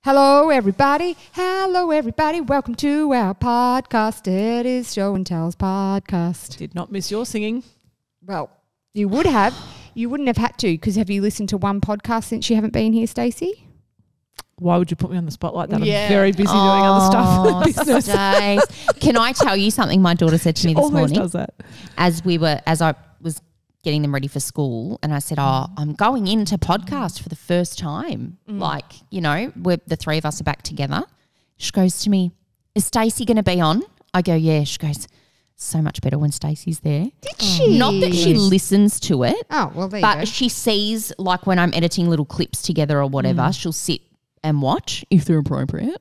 Hello, everybody. Hello, everybody. Welcome to our podcast. It is Show and Tell's podcast. Did not miss your singing. Well, you would have. You wouldn't have had to, because have you listened to one podcast since you haven't been here, Stacey? Why would you put me on the spot like that? Yeah. I'm very busy doing other stuff. Stace. Can I tell you something my daughter said to me this morning? Does that. As I was getting them ready for school, and I said, I'm going into podcast for the first time. Like, you know, the three of us are back together. She goes to me, is Stacey going to be on? I go, yeah. She goes, so much better when Stacey's there. Did she? Not that she listens to it. Oh, well, there you go. But she sees, like when I'm editing little clips together or whatever, she'll sit and watch if they're appropriate.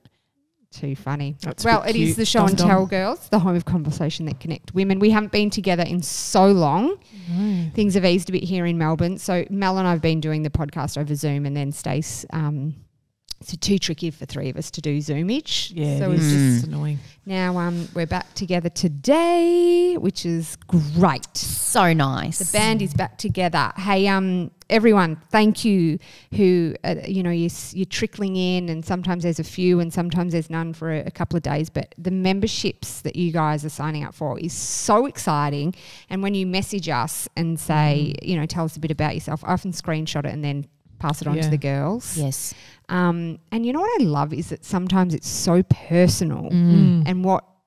Too funny. That's well, it is the Show and Tell girls, the home of conversation that connect women. We haven't been together in so long. Things have eased a bit here in Melbourne. So Mel and I have been doing the podcast over Zoom, and then Stace, it's too tricky for three of us to do Zoomage. Yeah, so it's just annoying. Now we're back together today, which is great. So nice. The band is back together. Hey, everyone, thank you who, you're trickling in, and sometimes there's a few and sometimes there's none for a couple of days, but the memberships that you guys are signing up for is so exciting. And when you message us and say, tell us a bit about yourself, I often screenshot it and then pass it on to the girls. Yes. And you know what I love is that sometimes it's so personal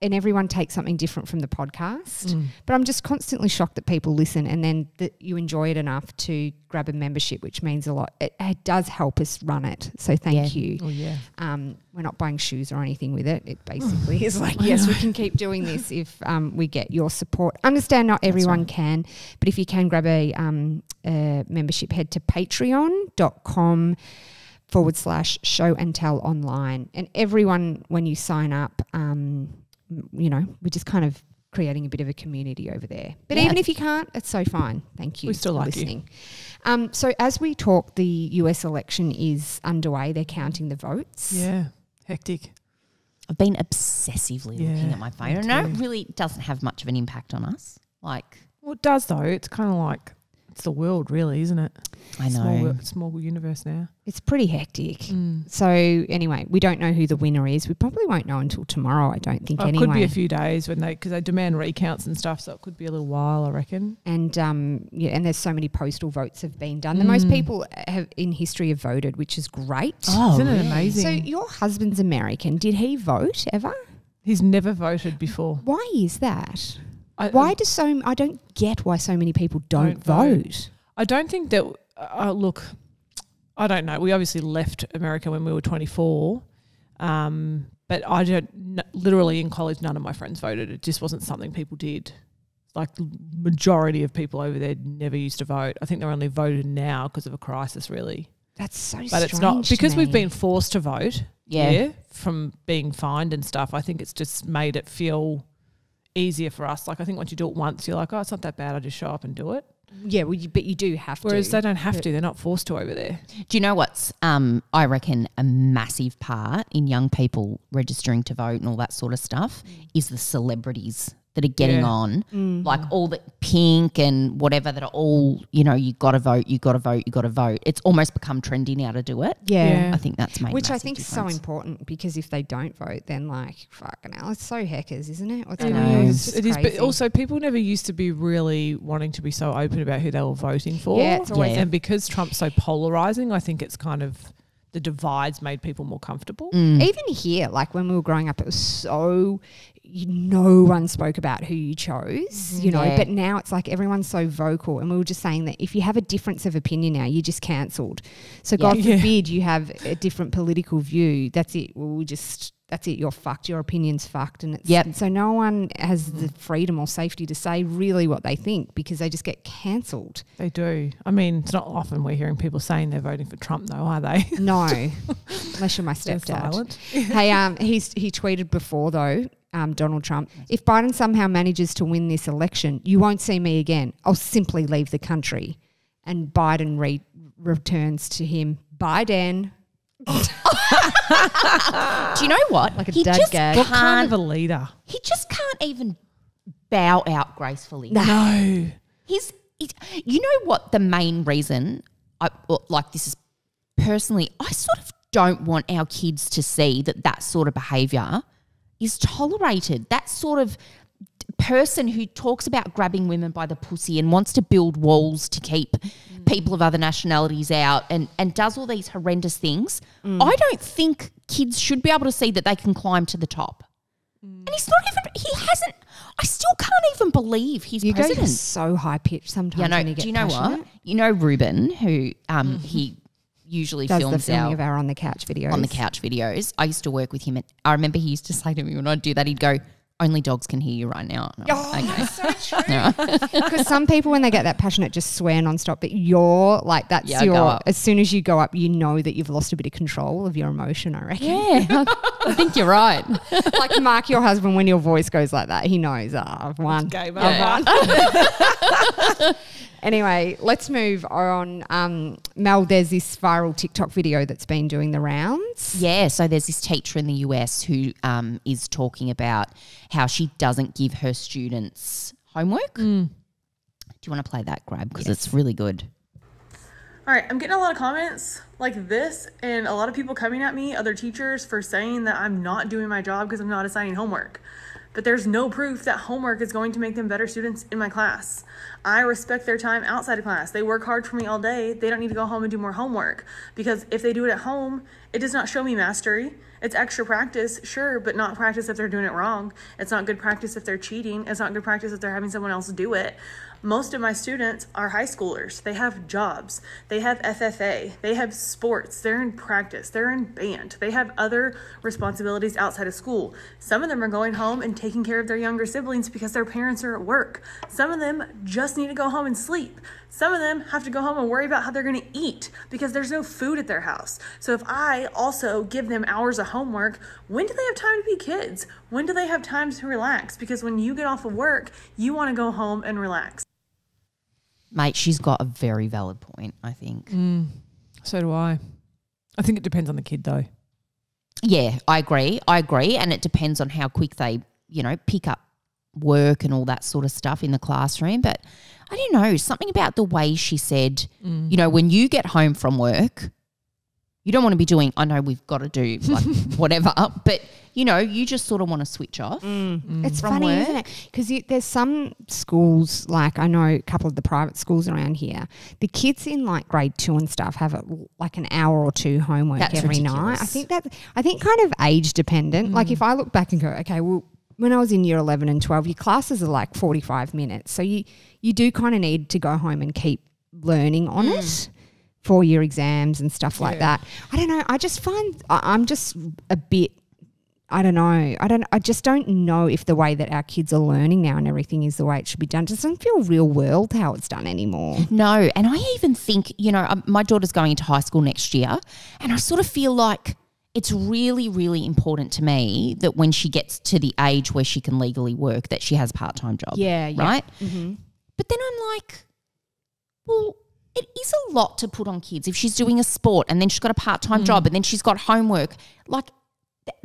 and everyone takes something different from the podcast. But I'm just constantly shocked that people listen and then that you enjoy it enough to grab a membership, which means a lot. It does help us run it. So thank you. Oh, yeah. We're not buying shoes or anything with it. It basically is like, yes, we can keep doing this if we get your support. Understand not everyone can, but if you can grab a membership, head to patreon.com/show and tell online. And everyone, when you sign up, we're just kind of creating a bit of a community over there. But even if you can't, it's so fine. Thank you. We still like listening. So as we talk, the US election is underway. They're counting the votes. Yeah, hectic. I've been obsessively looking at my phone. And it really doesn't have much of an impact on us. Well, it does though. It's kind of like, it's the world really, isn't it? I know. Small universe now. It's pretty hectic. So anyway, we don't know who the winner is. We probably won't know until tomorrow, I don't think, anyway. It could be a few days because they demand recounts and stuff, so it could be a little while, I reckon. And and there's so many postal votes have been done. The most people in history have voted, which is great. Oh, isn't it amazing? So your husband's American. Did he vote ever? He's never voted before. Why is that? I don't get why so many people don't vote. I don't think that look, I don't know. We obviously left America when we were 24, but literally in college, none of my friends voted. It just wasn't something people did. Like the majority of people over there never used to vote. I think they're only voted now because of a crisis, really. That's so strange. But it's not because we've been forced to vote. Yeah, from being fined and stuff. I think it's just made it feel easier for us. Like I think once you do it once, you're like, oh, it's not that bad. I just show up and do it. Yeah, but you do have to. Whereas they don't have to. They're not forced to over there. Do you know what's, I reckon, a massive part in young people registering to vote and all that sort of stuff is the celebrities that are getting on, like all the Pink and whatever that are all, you got to vote, you got to vote, you got to vote. It's almost become trendy now to do it. Yeah. I think that's made Which I massive think is difference. so important, because if they don't vote, then like, fucking hell, it's so hackers, isn't it? What's I going know. on? It is, but also people never used to be really wanting to be so open about who they were voting for. Yeah, it's always And because Trump's so polarising, I think it's kind of the divides made people more comfortable. Even here, like when we were growing up, it was so no one spoke about who you chose, but now it's like everyone's so vocal. And we were just saying that if you have a difference of opinion now, you're just cancelled. So God forbid you have a different political view. That's it. That's it. You're fucked. Your opinion's fucked. And it's so no one has the freedom or safety to say really what they think, because they just get cancelled. They do. I mean, it's not often we're hearing people saying they're voting for Trump though, are they? No, unless you're my stepdad. Silent. Hey, he tweeted before though, Donald Trump, if Biden somehow manages to win this election, you won't see me again. I'll simply leave the country. And Biden returns to him, Biden. Do you know what? Like a he dad just gag. What kind of a leader? He just can't even bow out gracefully. No. He's you know what the main reason, this is personally, I sort of don't want our kids to see that sort of behaviour is tolerated. That sort of person who talks about grabbing women by the pussy and wants to build walls to keep people of other nationalities out and does all these horrendous things, I don't think kids should be able to see that they can climb to the top. And he's not even, he hasn't, I still can't even believe he's president. You go so high pitched sometimes when you get do you know passionate. what? You know Ruben, who he usually Does films the filming of our On the Couch videos. on the couch videos. I used to work with him. And I remember he used to say to me when I'd do that, he'd go, only dogs can hear you right now. And I'm like, okay. That's so true. Because some people, when they get that passionate, just swear nonstop. But you're like, that's I go up. as soon as you go up, you know that you've lost a bit of control of your emotion, I reckon. Yeah, I think you're right. Like Mark, your husband, when your voice goes like that, he knows, I've won. Game I've won. Anyway, let's move on. Mel, there's this viral TikTok video that's been doing the rounds. Yeah, so there's this teacher in the US who is talking about how she doesn't give her students homework. Do you want to play that, Grab? Because it's really good. All right, I'm getting a lot of comments like this and a lot of people coming at me, other teachers, for saying that I'm not doing my job because I'm not assigning homework. But there's no proof that homework is going to make them better students in my class. I respect their time outside of class. They work hard for me all day. They don't need to go home and do more homework, because if they do it at home, it does not show me mastery. It's extra practice, sure, but not practice if they're doing it wrong. It's not good practice if they're cheating. It's not good practice if they're having someone else do it. Most of my students are high schoolers. They have jobs. They have FFA. They have sports. They're in practice. They're in band. They have other responsibilities outside of school. Some of them are going home and taking care of their younger siblings because their parents are at work. Some of them just need to go home and sleep. Some of them have to go home and worry about how they're going to eat because there's no food at their house. So if I also give them hours of homework, when do they have time to be kids? When do they have time to relax? Because when you get off of work, you want to go home and relax. Mate, she's got a very valid point, I think. So do I. I think it depends on the kid though. Yeah, I agree. And it depends on how quick they, pick up work and all that sort of stuff in the classroom. But I don't know, something about the way she said, when you get home from work, you don't want to be doing, I know we've got to do like whatever, but you just sort of want to switch off. It's from funny, work. isn't it? Because there's some schools, like I know a couple of the private schools around here, the kids in like grade 2 and stuff have like an hour or two homework That's every ridiculous. night. I think kind of age dependent. Like if I look back and go, okay, well, when I was in year 11 and 12, your classes are like 45 minutes. So you do kind of need to go home and keep learning on it for your exams and stuff like that. I don't know. I just find I'm just a bit, I don't know. I just don't know if the way that our kids are learning now and everything is the way it should be done. It doesn't feel real world how it's done anymore. No, and I even think, my daughter's going into high school next year, and I sort of feel like it's really, really important to me that when she gets to the age where she can legally work, that she has a part-time job. Yeah. Right? Mm-hmm. But then I'm like, well, it is a lot to put on kids. If she's doing a sport and then she's got a part-time job and then she's got homework, like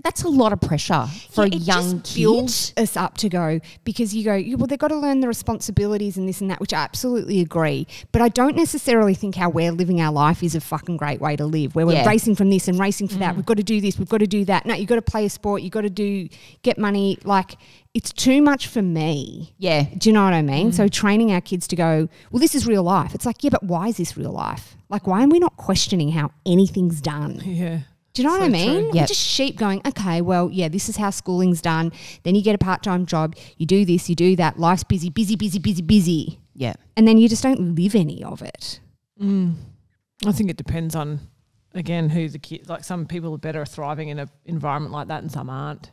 that's a lot of pressure for a young kid. Builds us up to go, because you go, well, they've got to learn the responsibilities and this and that, which I absolutely agree. But I don't necessarily think how we're living our life is a fucking great way to live, where we're racing from this and racing for that. We've got to do this. We've got to do that. No, you've got to play a sport. You've got to get money. Like, it's too much for me. Yeah. Do you know what I mean? So training our kids to go, well, this is real life. It's like, yeah, but why is this real life? Like, why are we not questioning how anything's done? Yeah. Do you know what I mean? Yep. We're just sheep going, okay, well, yeah, this is how schooling's done. Then you get a part-time job. You do this, you do that. Life's busy, busy, busy, busy, busy. Yeah. And then you just don't live any of it. I think it depends on, again, who the kid, like some people are better thriving in an environment like that and some aren't,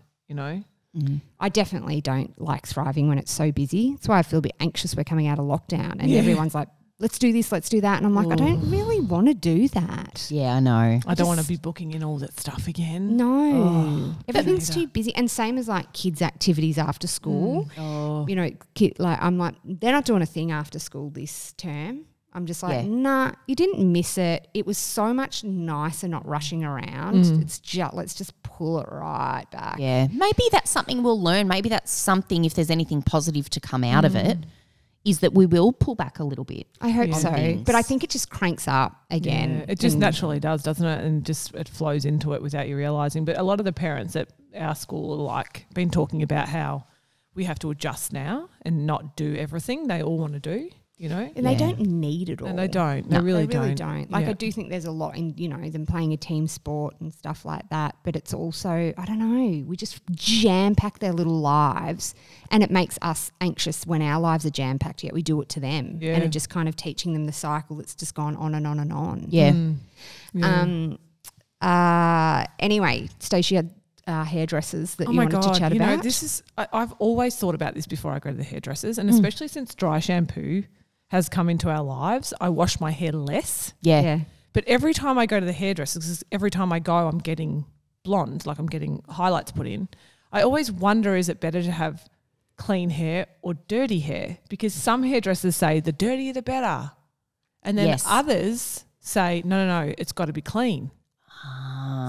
I definitely don't like thriving when it's so busy. That's why I feel a bit anxious we're coming out of lockdown and everyone's like, let's do this, let's do that. And I'm like, I don't really want to do that. Yeah, I know. I don't want to be booking in all that stuff again. No. Everything's too busy. And same as like kids' activities after school. I'm like, they're not doing a thing after school this term. I'm just like, nah, you didn't miss it. It was so much nicer not rushing around. It's just, let's just pull it right back. Yeah. Maybe that's something we'll learn. Maybe that's something, if there's anything positive to come out of it, is that we will pull back a little bit. I hope so. things. But I think it just cranks up again. Yeah, it just naturally does, doesn't it? And just it flows into it without you realising. But a lot of the parents at our school are like been talking about how we have to adjust now and not do everything they all want to do, you know. And they don't need it all. And they don't. They really don't. Like Yeah. I do think there's a lot in, you know, them playing a team sport and stuff like that. But it's also, I don't know, we just jam pack their little lives and it makes us anxious when our lives are jam packed, yet we do it to them. Yeah. And it just kind of teaching them the cycle that's just gone on and on and on. Yeah. Anyway, Stacey had hairdressers that Oh you my wanted God, to chat you about. know, this is I've always thought about this before I go to the hairdressers, and especially since dry shampoo has come into our lives, I wash my hair less. Yeah. But every time I go to the hairdressers, 'cause every time I go, I'm getting blonde, like I'm getting highlights put in. I always wonder, is it better to have clean hair or dirty hair? Because some hairdressers say the dirtier the better, and then Yes. others say no, it's got to be clean.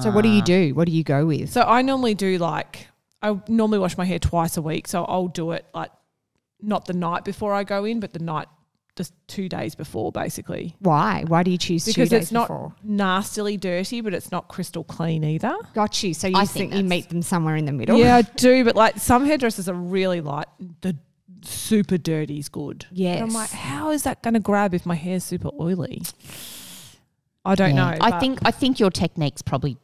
So what do you do? What do you go with? So I normally wash my hair twice a week. So I'll do it like not the night before I go in, but the night just 2 days before, basically. Why? Why do you choose Because 2 days it's not before? nastily dirty, but it's not crystal clean either. Got you. So you I think think you that's- meet them somewhere in the middle? Yeah, I do. But like some hairdressers are really like the super dirty is good. Yes. And I'm like, how is that going to grab if my hair's super oily? I don't know. I but- think your technique's probably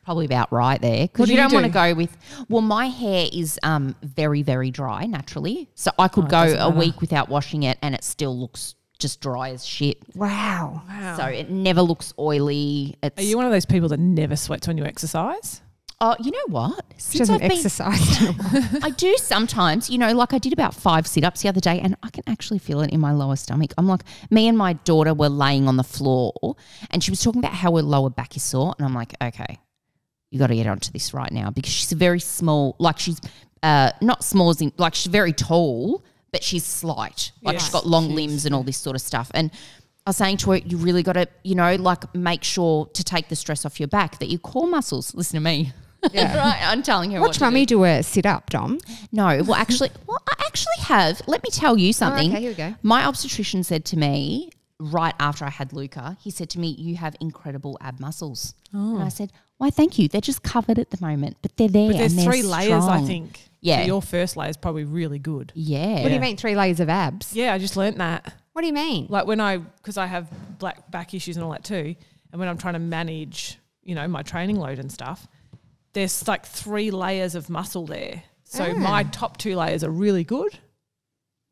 about right there, What because do you you don't want to do? go with. Well, my hair is very, very dry naturally, so I could it go doesn't a matter. week without washing it, and it still looks just dry as shit. Wow. Wow. So it never looks oily. It's Are you one of those people that never sweats when you exercise? oh, you know what? She doesn't exercise. in a while. I do sometimes, you know, like I did about 5 sit-ups the other day and I can actually feel it in my lower stomach. I'm like, me and my daughter were laying on the floor and she was talking about how her lower back is sore, and I'm like, okay, you got to get onto this right now, because she's a very small, like she's not small as in, like she's very tall, but she's slight. Like Yes, she's got long she is, limbs and all this sort of stuff. And I was saying to her, you really got to, you know, like make sure to take the stress off your back, that your core muscles, listen to me. Yeah. Right, I'm telling her Watch what to mummy do a sit up, Dom. no, well, I actually have. Let me tell you something. okay, here we go. My obstetrician said to me right after I had Luca, he said to me, you have incredible ab muscles. And I said, why, thank you. They're just covered at the moment, but they're there. But there's and they're 3 layers, I strong. think. Yeah. So your first layer is probably really good. Yeah. What do you mean 3 layers of abs? Yeah, I just learnt that. What do you mean? Like because I have black back issues and all that too, and when I'm trying to manage, you know, my training load and stuff, there's like 3 layers of muscle there. So my top 2 layers are really good,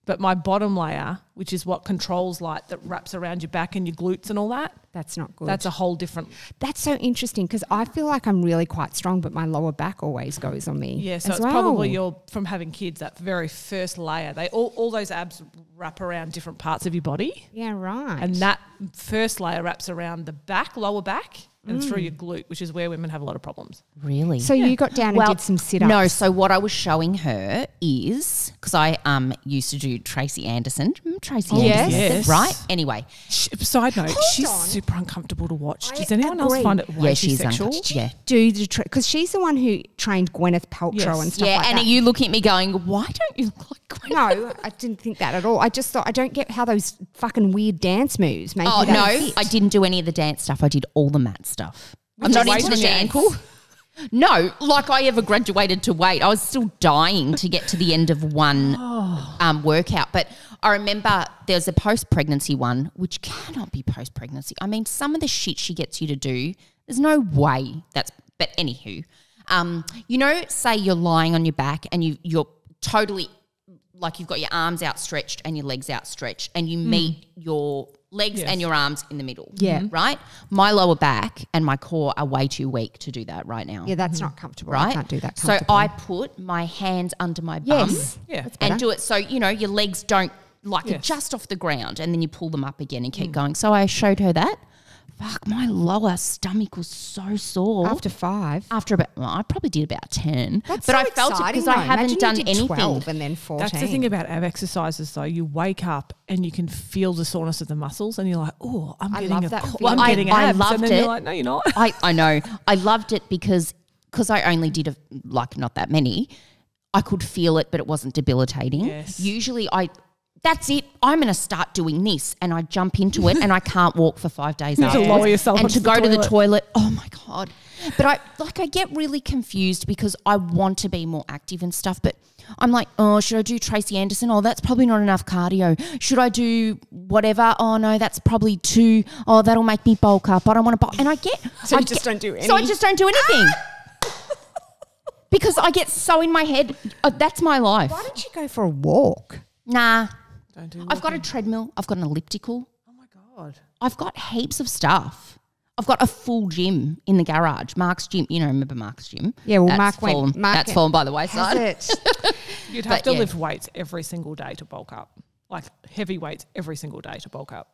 but my bottom layer, which is what controls like that wraps around your back and your glutes and all that, That's not good. that's a whole different. That's so interesting, because I feel like I'm really quite strong, but my lower back always goes on me. Yeah, so as it's well. probably from having kids, that very first layer. They all those abs wrap around different parts of your body, Yeah, right. and that first layer wraps around the back, lower back, and through your glute, which is where women have a lot of problems. Really? So you got down and did some sit-ups. No, so what I was showing her is, because I used to do Tracy Anderson. Remember Tracy Anderson? yes. Right? Anyway. Side note, she's on. super uncomfortable to watch. I Does anyone else agree. find it way Yeah, too she's sexual? uncomfortable. Yeah. do the because she's the one who trained Gwyneth Paltrow Yes. and stuff Yeah, like and that. are you looking at me going, why don't you look like Gwen? No, I didn't think that at all. I just thought, I don't get how those fucking weird dance moves make Oh, you that no, fit. I didn't do any of the dance stuff. I did all the mat stuff. I'm Which not is into the weight dance. ankle? No, like I ever graduated to weight. I was still dying to get to the end of one workout. But I remember there's a post-pregnancy one, which cannot be post-pregnancy. I mean, some of the shit she gets you to do, there's no way that's – but anywho, you know, say you're lying on your back and you're totally – like you've got your arms outstretched and your legs outstretched and you meet your legs and your arms in the middle. Yeah. Right? My lower back and my core are way too weak to do that right now. Yeah, that's not comfortable. Right? I can't do that So comfortably. I put my hands under my bum Yes. Yeah. and do it so, you know, your legs don't like Yes. just off the ground, and then you pull them up again and keep going. So I showed her that. Fuck, my lower stomach was so sore. After 5. After about, well, I probably did about 10. That's but so I felt it exciting, because I though. haven't Imagine done you did anything. 12 and then 14. That's the thing about ab exercises, though. You wake up and you can feel the soreness of the muscles, and you're like, "Oh, I'm I getting love a that co- feeling. I'm getting I abs," loved and then it. you're like, "No, you're not." I know. I loved it because I only did not that many. I could feel it, but it wasn't debilitating. Yes. Usually that's it. I'm going to start doing this, and I jump into it, and I can't walk for 5 days You have to lower yourself and onto to go the to the toilet. toilet. Oh my God! But I get really confused because I want to be more active and stuff, but I'm like, oh, should I do Tracy Anderson? Oh, that's probably not enough cardio. Should I do whatever? Oh no, that's probably too. Oh, that'll make me bulk up. I don't want to bulk. And I just don't do anything. Because I get so in my head. That's my life. Why don't you go for a walk? Nah. Don't do I've got a treadmill. I've got an elliptical. Oh my God. I've got heaps of stuff. I've got a full gym in the garage. Mark's gym. You know, remember Mark's gym? Yeah, well, That's fallen. That's fallen by the wayside. Has it? You'd have to lift weights every single day to bulk up. Like heavy weights every single day to bulk up.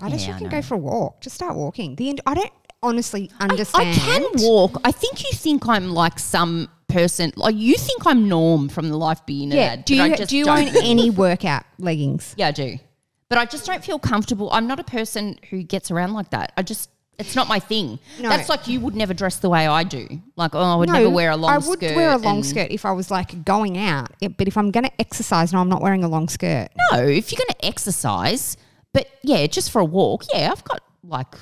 I just you can go for a walk. Just start walking. I don't honestly understand. I can walk. I think you think I'm like some person. Like you think I'm Norm from the Life Being an ad. Do you own any workout leggings? Yeah, I do. But I just don't feel comfortable. I'm not a person who gets around like that. It's not my thing. No. That's like you would never dress the way I do. Like, I would never wear a long skirt. I would wear a long skirt if I was like going out. But if I'm going to exercise, no, I'm not wearing a long skirt. No, if you're going to exercise, but yeah, just for a walk, yeah, I've got like.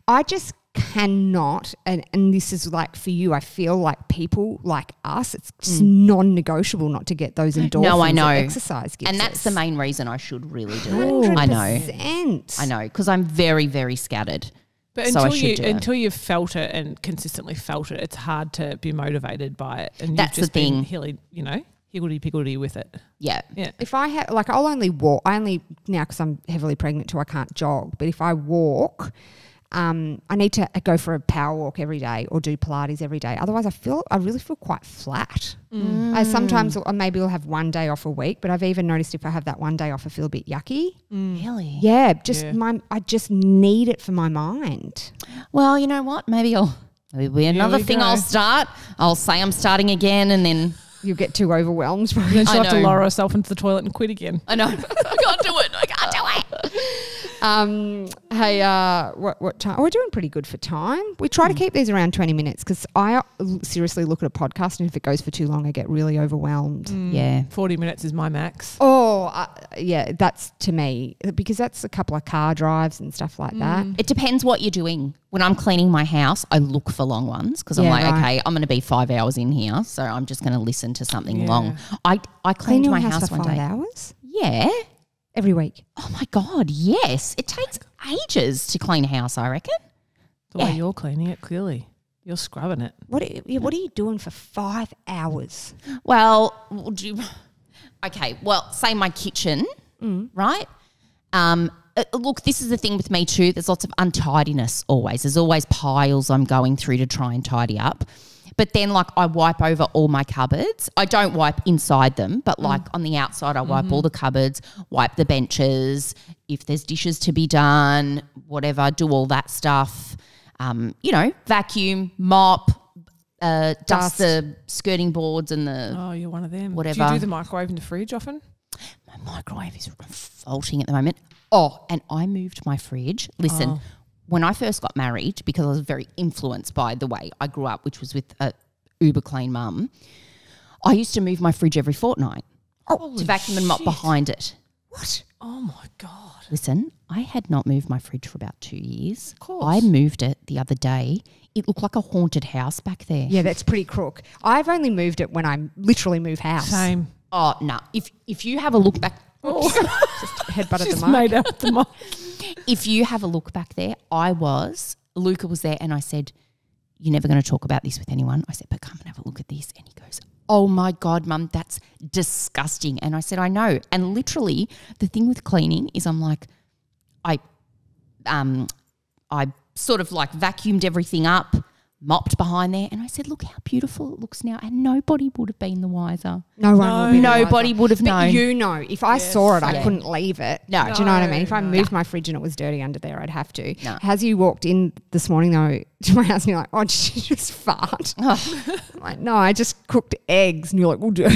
I just cannot, and this is like for you, I feel like people like us, it's just non-negotiable not to get those endorphins. No, I know. That exercise gives and that's us. the main reason I should really do it. 100%. I know, because I'm very, very scattered. But until you've felt it and consistently felt it, it's hard to be motivated by it. And that's you've just the thing. Been higgledy-piggledy with it. Yeah. If I have, like, I'll only walk. I only, now because I'm heavily pregnant too, I can't jog. But if I walk, I need to go for a power walk every day or do Pilates every day. Otherwise, I really feel quite flat. I sometimes maybe I'll have one day off a week, but I've even noticed if I have that one day off, I feel a bit yucky. Really? Yeah, I just need it for my mind. Well, you know what? Maybe another thing I'll start. I'll say I'm starting again, and then you'll get too overwhelmed. Then she'll have to lower herself into the toilet and quit again. I know. I can't do it. Hey, what time? We're doing pretty good for time. We try to keep these around 20 minutes because I seriously look at a podcast and if it goes for too long, I get really overwhelmed. Yeah. 40 minutes is my max. Oh, yeah, that's to me because that's a couple of car drives and stuff like that. It depends what you're doing. When I'm cleaning my house, I look for long ones because I'm okay, I'm going to be 5 hours in here, so I'm just going to listen to something long. I cleaned my house for one 5 day. hours? Yeah. Every week? Oh, my God, yes. It takes ages to clean a house, I reckon. The way you're cleaning it, clearly. You're scrubbing it. What are you doing for 5 hours? Well, say my kitchen, right? Look, this is the thing with me too. There's lots of untidiness always. There's always piles I'm going through to try and tidy up. But then, like, I wipe over all my cupboards. I don't wipe inside them, but, like, on the outside I wipe all the cupboards, wipe the benches. If there's dishes to be done, whatever, do all that stuff. Vacuum, mop, dust the skirting boards and the Oh, you're one of them. whatever. Do you do the microwave in the fridge often? My microwave is revolting at the moment. Oh, and I moved my fridge. Listen, when I first got married, because I was very influenced by the way I grew up, which was with a uber clean mum, I used to move my fridge every fortnight to vacuum and mop behind it. What? Oh, my God. Listen, I had not moved my fridge for about 2 years. Of course. I moved it the other day. It looked like a haunted house back there. Yeah, that's pretty crook. I've only moved it when I literally move house. Same. Oh, no. If you have a look back... Just headbutted She's the mic. made out the mic. If you have a look back there, Luca was there and I said, you're never going to talk about this with anyone. I said, but come and have a look at this. And he goes, oh my God, Mum, that's disgusting. And I said, I know. And literally the thing with cleaning is I'm like, I sort of like vacuumed everything up, mopped behind there, and I said, look how beautiful it looks now. And nobody would have been the wiser. Nobody would have known. But you know, if I saw it, I couldn't leave it. No. Do you know what I mean? If I moved my fridge and it was dirty under there, I'd have to. No. As you walked in this morning, though, to my house, and you're like, oh, did you just fart? Oh. I'm like, no, I just cooked eggs. And you're like, well, do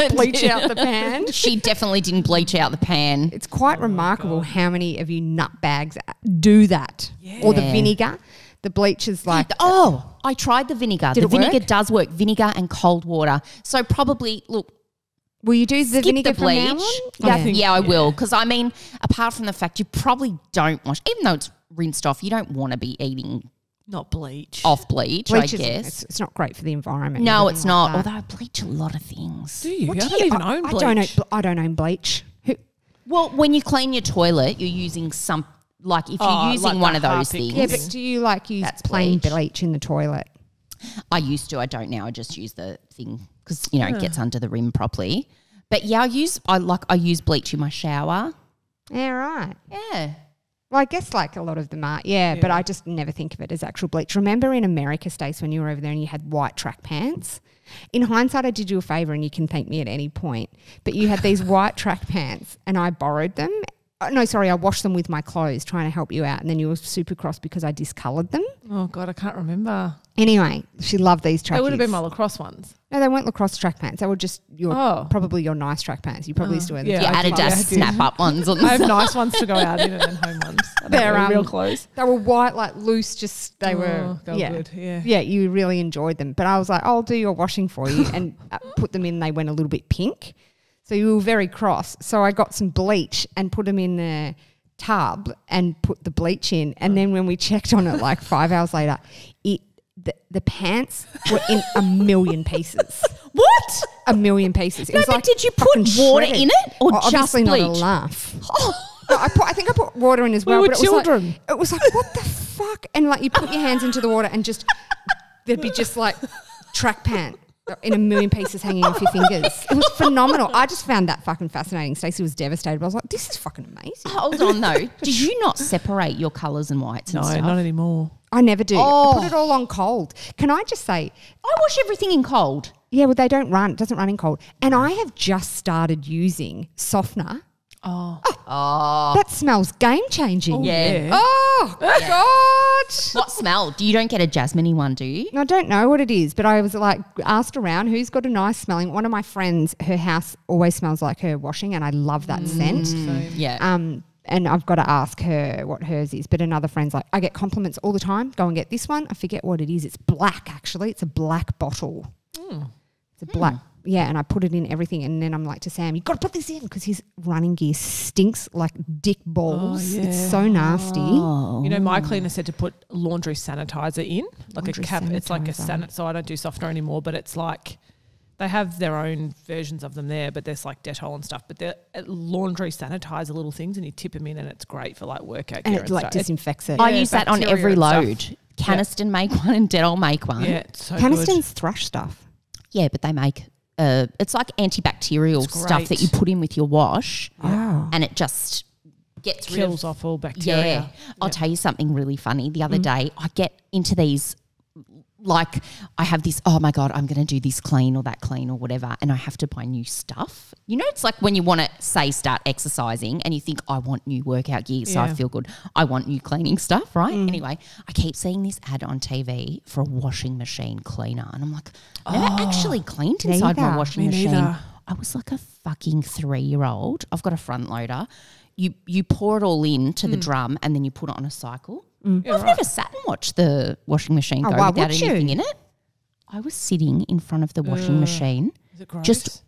bleach out the pan? She definitely didn't bleach out the pan. It's quite remarkable how many of you nutbags do that. Yeah. Or the vinegar. The bleach is like... Oh, I tried the vinegar. The vinegar work? does work. Vinegar and cold water. So probably, look... Will you do the skip vinegar the bleach. from now on? Yeah, I will. Because, I mean, apart from the fact you probably don't wash, even though it's rinsed off, you don't want to be eating Not bleach. off bleach, Bleach I guess. It's not great for the environment. No, it's not. That. Although I bleach a lot of things. Do you? What I do don't you- even own bleach. I don't own bleach. Well, when you clean your toilet, you're using some, like if you're using like one the of those Harpic. things. Yeah, but do you use That's plain bleach. bleach in the toilet? I used to. I don't now. I just use the thing because, it gets under the rim properly. But yeah, I use bleach in my shower. Yeah, right. Yeah. Well, I guess like a lot of them are, but I just never think of it as actual bleach. Remember in America, Stace, when you were over there and you had white track pants? In hindsight, I did you a favour and you can thank me at any point. But you had these white track pants and I borrowed them. I washed them with my clothes trying to help you out, and then you were super cross because I discoloured them. Oh, God, I can't remember. Anyway, she loved these trackies. They would have been my lacrosse ones. No, they weren't lacrosse track pants. They were just probably your nice track pants. You probably used to wear them. yeah. The I Adidas did. snap-up ones on the I have nice ones to go out in and then home ones. I don't They're, wear real clothes. They were white, like loose, just they were good, yeah. Yeah, you really enjoyed them. But I was like, I'll do your washing for you and put them in. They went a little bit pink. So you were very cross. So I got some bleach and put them in the tub and put the bleach in. And then when we checked on it like 5 hours later, the pants were in a million pieces. What? A million pieces. It No, was but like did you put fucking water shredded. in it or just obviously bleach? not enough. No, I think I put water in as well. were but children. It was like, what the fuck? And like you put your hands into the water and just there'd be just like track pant in a million pieces hanging off your fingers. It was phenomenal. I just found that fucking fascinating. Stacey was devastated. But I was like, this is fucking amazing. Hold on, though. Did you not separate your colours and whites No, and stuff? not anymore. I never do. Oh. I put it all on cold. Can I just say, I wash everything in cold. yeah, well, they don't run. It doesn't run in cold. And I have just started using softener. Oh. That smells game-changing. Yeah. Oh, God. What smell? You don't get a jasmine-y one, do you? I don't know what it is, but I was like asked around who's got a nice smelling. One of my friends, her house always smells like her washing, and I love that scent. Yeah. And I've got to ask her what hers is. But another friend's like, I get compliments all the time. Go and get this one. I forget what it is. It's black, actually. It's a black bottle. It's a black. Yeah, and I put it in everything. And then I'm like to Sam, you've got to put this in because his running gear stinks like dick balls. Oh, yeah. It's so nasty. You know, my cleaner said to put laundry sanitizer in, like Laundry a cap. It's like a sanitizer. so I don't do softener anymore, but it's like they have their own versions of them there, but there's like Dettol and stuff. But they're laundry sanitizer little things, and you tip them in, and it's great for like workout And gear it like stuff. disinfects it. I yeah, use that on bacteria every and stuff. load. Caniston make one and Dettol make one. Yeah, it's so Caniston's thrush stuff. Yeah, but they make it's like antibacterial It's stuff great. that you put in with your wash, Oh. and it just gets good. rid Kills of. off all bacteria. Yeah, I'll tell you something really funny. The other day, I get into these, like I have this. Oh my god, I'm going to do this clean or that clean or whatever, and I have to buy new stuff. You know, it's like when you want to say start exercising, and you think I want new workout gear, so I Yeah. feel good. I want new cleaning stuff, right? Anyway, I keep seeing this ad on TV for a washing machine cleaner, and I'm like, I never actually cleaned inside my Neither. washing Me machine. neither. I was like a fucking 3-year-old. I've got a front loader. You pour it all into the drum and then you put it on a cycle. I've never sat and watched the washing machine go why without would you? anything in it. I was sitting in front of the washing machine. Is it gross? Just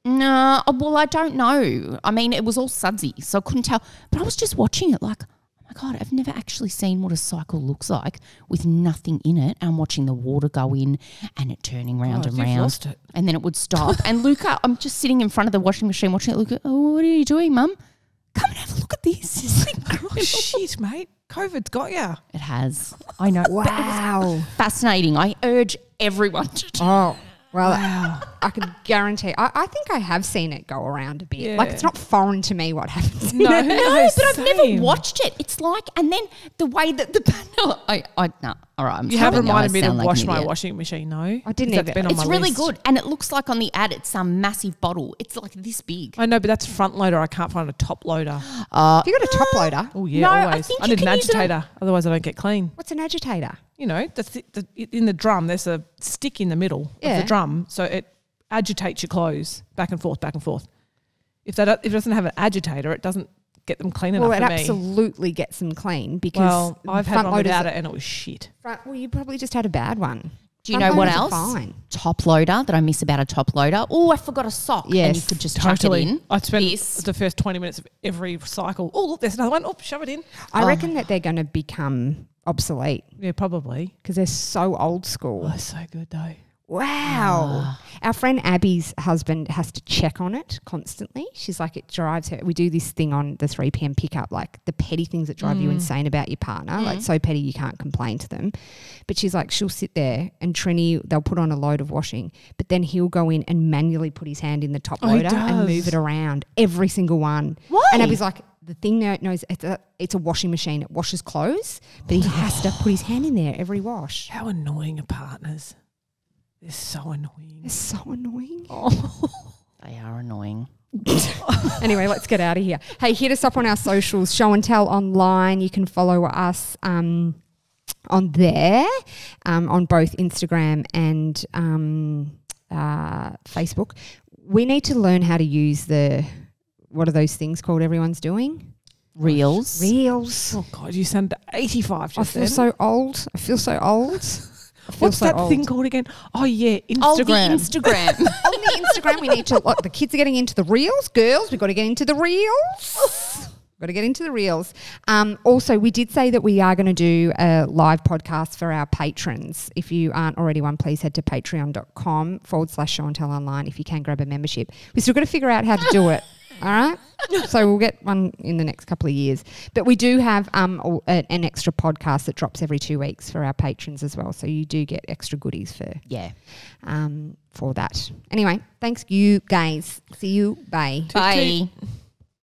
no, well, I don't know. I mean, it was all sudsy, so I couldn't tell. But I was just watching it like, oh my God, I've never actually seen what a cycle looks like with nothing in it. I'm watching the water go in and it turning round and you've round. lost it. And then it would stop. And Luca, I'm just sitting in front of the washing machine watching it. Luca, oh, what are you doing, Mum? Come and have a look at this. It's incredible. Shit, mate. COVID's got you. It has. I know. Wow. Fascinating. I urge everyone to do Oh, well, I can guarantee. I think I have seen it go around a bit. Yeah. Like, it's not foreign to me what happens. No, No, but I've never same. watched it. It's like, and then the way that the panel, no, all right. I'm You sorry, have now I reminded me to sound like an wash my idiot. washing machine, no. I didn't 'Cause either. that's been on It's my really list. good, and it looks like on the ad it's some massive bottle. It's like this big. I know, but that's front loader. I can't find a top loader. Have you got a top loader? Oh, yeah, No, I always. think I you need an can use it on- agitator. Otherwise, I don't get clean. What's an agitator? You know, in the drum, there's a stick in the middle of Yeah. the drum, so it agitates your clothes back and forth, back and forth. If it doesn't have an agitator, it doesn't get them clean enough Well, it for me. absolutely gets them clean because Well, I've had front one loaders without it and it was shit. Well, you probably just had a bad one. Do you Front know what loaders are else? Fine. top loader that I miss about a top loader. Oh, I forgot a sock. Yes, and you could just chuck it in. I'd spend This. the first 20 minutes of every cycle. Oh, look, there's another one. Oh, shove it in. I reckon that they're going to become obsolete Yeah, probably. because they're so old school. Oh, that's so good though. Wow. Our friend Abby's husband has to check on it constantly. She's like, it drives her. We do this thing on the 3 p.m. pickup, like the petty things that drive you insane about your partner, like so petty you can't complain to them. But she's like, she'll sit there and Trini, they'll put on a load of washing, but then he'll go in and manually put his hand in the top he loader and move does. it around, every single one. Why? And Abby's like, the thing now knows it's a washing machine. It washes clothes, but he has to put his hand in there every wash. How annoying are partners? They're so annoying. It's so annoying. They are annoying. Anyway, let's get out of here. Hey, hit us up on our socials, Show and Tell online. You can follow us on there, on both Instagram and Facebook. We need to learn how to use what are those things called everyone's doing? Reels. Reels. Oh, God, you sound 85 just I feel then. so old. I feel so old. What's that thing called again? Oh, yeah, Instagram. Oh, the Instagram. On the Instagram, we need to, like, the kids are getting into the reels. Girls, we've got to get into the reels. Got to get into the reels. Also, we did say that we are going to do a live podcast for our patrons. If you aren't already one, please head to patreon.com/show and tell online if you can grab a membership. We still got to figure out how to do it. All right. So we'll get one in the next couple of years. But we do have an extra podcast that drops every 2 weeks for our patrons as well. So you do get extra goodies for that. Anyway, thanks you guys. See you. Bye. Bye.